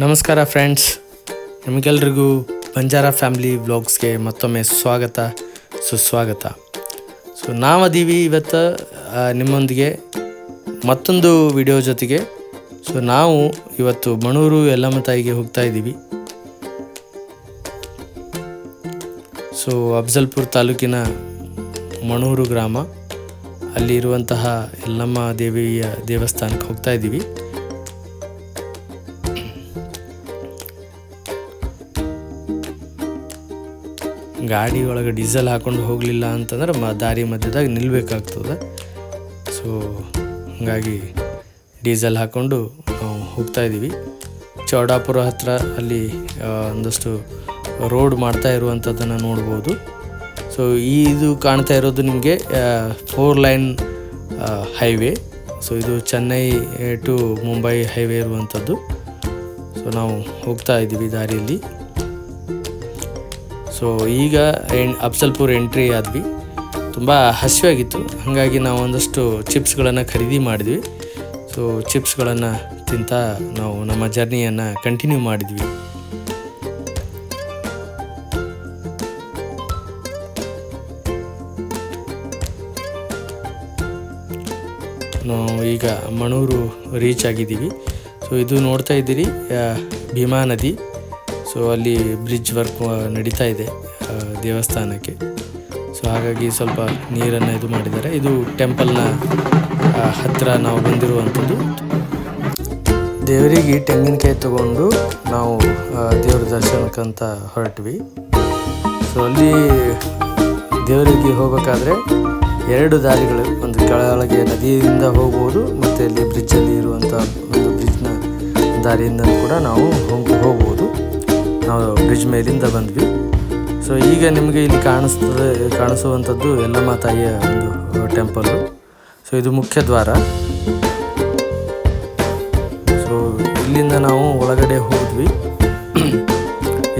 ನಮಸ್ಕಾರ friends, ನಿಮಗೆಲ್ರಿಗೂ Banjara family ವ್ಲಾಗ್ಸ್ಗೆ ಮತ್ತೊಮ್ಮೆ ಸುಸ್ವಾಗತ. ನಾವದೀವಿ ಇವತ್ತು ನಿಮ್ಮೊಂದಿಗೆ ಮತ್ತೊಂದು ವಿಡಿಯೋ ಜೊತೆಗೆ. ನಾವು ಇವತ್ತು ಮಣೂರು ಯಲ್ಲಮ್ಮ ತಾಯಿಗೆ ಹೋಗ್ತಾ ಇದ್ದೀವಿ. ಅಫ್ಜಲ್ಪುರ ತಾಲೂಕಿನ ಮಣೂರು ಗ್ರಾಮ, ಅಲ್ಲಿರುವಂತಹ ಯಲ್ಲಮ್ಮ ದೇವಿಯ ದೇವಸ್ಥಾನಕ್ಕೆ ಹೋಗ್ತಾ ಇದ್ದೀವಿ. ಗಾಡಿ ಒಳಗೆ ಡೀಸೆಲ್ ಹಾಕೊಂಡು ಹೋಗಲಿಲ್ಲ ಅಂತಂದ್ರೆ ದಾರಿ ಮಧ್ಯದಾಗ ನಿಲ್ಲಬೇಕಾಗ್ತದೆ. ಹಾಗಾಗಿ ಡೀಸೆಲ್ ಹಾಕ್ಕೊಂಡು ನಾವು ಹೋಗ್ತಾ ಇದ್ದೀವಿ. ಚೌಡಾಪುರ ಹತ್ರ ಅಲ್ಲಿ ಒಂದಷ್ಟು ರೋಡ್ ಮಾಡ್ತಾ ಇರುವಂಥದ್ದನ್ನು ನೋಡ್ಬೋದು. ಇದು ಕಾಣ್ತಾ ಇರೋದು ನಿಮಗೆ 4 ಲೈನ್ ಹೈವೇ. ಇದು ಚೆನ್ನೈ ಟು ಮುಂಬೈ ಹೈವೇ ಇರುವಂಥದ್ದು. ನಾವು ಹೋಗ್ತಾ ಇದ್ದೀವಿ ದಾರಿಯಲ್ಲಿ. ಈಗ ಅಫ್ಜಲ್ಪುರ ಎಂಟ್ರಿ ಆದ್ವಿ. ತುಂಬ ಹಸಿವಾಗಿತ್ತು, ಹಾಗಾಗಿ ನಾವು ಒಂದಷ್ಟು ಚಿಪ್ಸ್ಗಳನ್ನು ಖರೀದಿ ಮಾಡಿದ್ವಿ. ಚಿಪ್ಸ್ಗಳನ್ನು ತಿಂತ ನಾವು ನಮ್ಮ ಜರ್ನಿಯನ್ನು ಕಂಟಿನ್ಯೂ ಮಾಡಿದ್ವಿ. ನಾವು ಈಗ ಮಣೂರು ರೀಚ್ ಆಗಿದ್ದೀವಿ. ಇದು ನೋಡ್ತಾ ಇದ್ದೀರಿ ಭೀಮಾ ನದಿ. ಅಲ್ಲಿ ಬ್ರಿಡ್ಜ್ ವರ್ಕ್ ನಡೀತಾ ಇದೆ ದೇವಸ್ಥಾನಕ್ಕೆ. ಹಾಗಾಗಿ ಸ್ವಲ್ಪ ನೀರನ್ನು ಇದು ಮಾಡಿದ್ದಾರೆ. ಇದು ಟೆಂಪಲ್ನ ಹತ್ತಿರ ನಾವು ಬಂದಿರುವಂಥದ್ದು. ದೇವರಿಗೆ ತೆಂಗಿನಕಾಯಿ ತಗೊಂಡು ನಾವು ದೇವ್ರ ದರ್ಶನಕ್ಕಂತ ಹೊರಟ್ವಿ. ಅಲ್ಲಿ ದೇವರಿಗೆ ಹೋಗಬೇಕಾದ್ರೆ 2 ದಾರಿಗಳು, ಒಂದು ಕೆಳಗೆ ನದಿಯಿಂದ ಹೋಗ್ಬೋದು, ಮತ್ತು ಇಲ್ಲಿ ಬ್ರಿಡ್ಜಲ್ಲಿ ಇರುವಂಥ ಒಂದು ಬ್ರಿಡ್ಜ್ನ ದಾರಿಯಿಂದ ಕೂಡ ನಾವು ಹೋಗ್ಬೋದು. ನಾವು ಬ್ರಿಡ್ಜ್ ಮೇಲಿಂದ ಬಂದ್ವಿ. ಈಗ ನಿಮಗೆ ಇಲ್ಲಿ ಕಾಣಿಸುವಂಥದ್ದು ಯಲ್ಲಮ್ಮ ತಾಯಿಯ ಒಂದು ಟೆಂಪಲ್ಲು. ಇದು ಮುಖ್ಯ ದ್ವಾರ. ಇಲ್ಲಿಂದ ನಾವು ಒಳಗಡೆ ಹೋದ್ವಿ.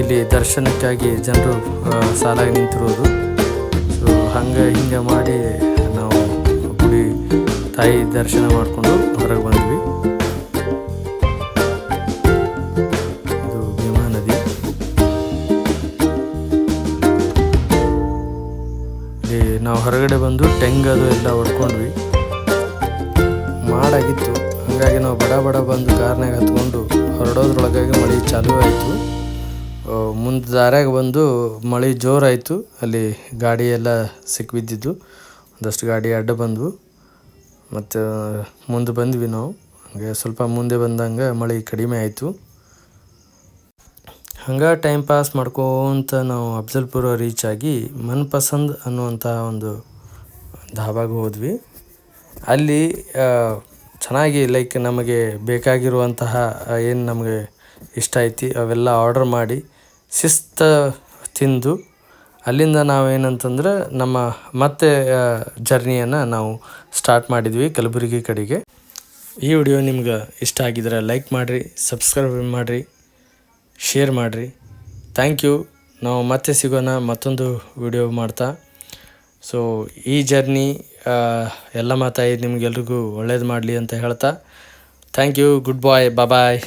ಇಲ್ಲಿ ದರ್ಶನಕ್ಕಾಗಿ ಜನರು ಸಾಲಾಗಿ ನಿಂತಿರೋದು. ಹಿಂಗೆ ಮಾಡಿ ನಾವು ಗುಡಿ ತಾಯಿ ದರ್ಶನ ಮಾಡಿಕೊಂಡು ಹೊರಗೆ ಬಂದ್ವಿ. ಇದು ಭೀಮಾ ನದಿ. ನಾವು ಹೊರಗಡೆ ಬಂದು ಟೆಂಗದು ಎಲ್ಲ ಹೊಡ್ಕೊಂಡ್ವಿ. ಮಾಡಾಗಿತ್ತು, ಹಾಗಾಗಿ ನಾವು ಬಡ ಬಂದು ಕಾರ್ನಾಗ ಹತ್ಕೊಂಡು ಹೊರಡೋದ್ರೊಳಗಾಗಿ ಮಳೆ ಚಾಲೂ ಆಯಿತು. ಮುಂದೆ ದಾರ್ಯಾಗ ಬಂದು ಮಳೆ ಜೋರಾಯಿತು. ಅಲ್ಲಿ ಗಾಡಿ ಎಲ್ಲ ಸಿಕ್ಕಿಬಿದ್ದಿದ್ದು, ಒಂದಷ್ಟು ಗಾಡಿ ಅಡ್ಡ ಬಂದವು. ಮತ್ತು ಮುಂದೆ ಬಂದ್ವಿ ನಾವು. ಹಾಗೆ ಸ್ವಲ್ಪ ಮುಂದೆ ಬಂದಂಗೆ ಮಳೆ ಕಡಿಮೆ ಆಯಿತು. ಟೈಮ್ ಪಾಸ್ ಮಾಡ್ಕೋತ ನಾವು ಅಫ್ಜಲ್ಪುರ ರೀಚ್ ಆಗಿ ಮನ್ಪಸಂದ್ ಅನ್ನುವಂಥ ಒಂದು ಧಾಬಾಗೆ ಹೋದ್ವಿ. ಅಲ್ಲಿ ಚೆನ್ನಾಗಿ ನಮಗೆ ಬೇಕಾಗಿರುವಂತಹ ಏನು ನಮಗೆ ಇಷ್ಟ ಐತಿ ಅವೆಲ್ಲ ಆರ್ಡರ್ ಮಾಡಿ ಶಿಸ್ತು ತಿಂದು ಅಲ್ಲಿಂದ ನಾವೇನಂತಂದ್ರೆ ನಮ್ಮ ಮತ್ತೆ ಜರ್ನಿಯನ್ನು ನಾವು ಸ್ಟಾರ್ಟ್ ಮಾಡಿದ್ವಿ ಕಲಬುರಗಿ ಕಡೆಗೆ. ಈ ವಿಡಿಯೋ ನಿಮ್ಗೆ ಇಷ್ಟ ಆಗಿದ್ರೆ ಲೈಕ್ ಮಾಡಿರಿ, ಸಬ್ಸ್ಕ್ರೈಬ್ ಮಾಡಿರಿ, ಶೇರ್ ಮಾಡಿರಿ. Thank you. ನಾವು ಮತ್ತೆ ಸಿಗೋಣ ಮತ್ತೊಂದು ವಿಡಿಯೋ ಮಾಡ್ತಾ. ಈ ಜರ್ನಿ ಯಲ್ಲಮ್ಮ ತಾಯಿ ನಿಮಗೆಲ್ರಿಗೂ ಒಳ್ಳೇದು ಮಾಡಲಿ ಅಂತ ಹೇಳ್ತಾ thank you. Good bye, bye.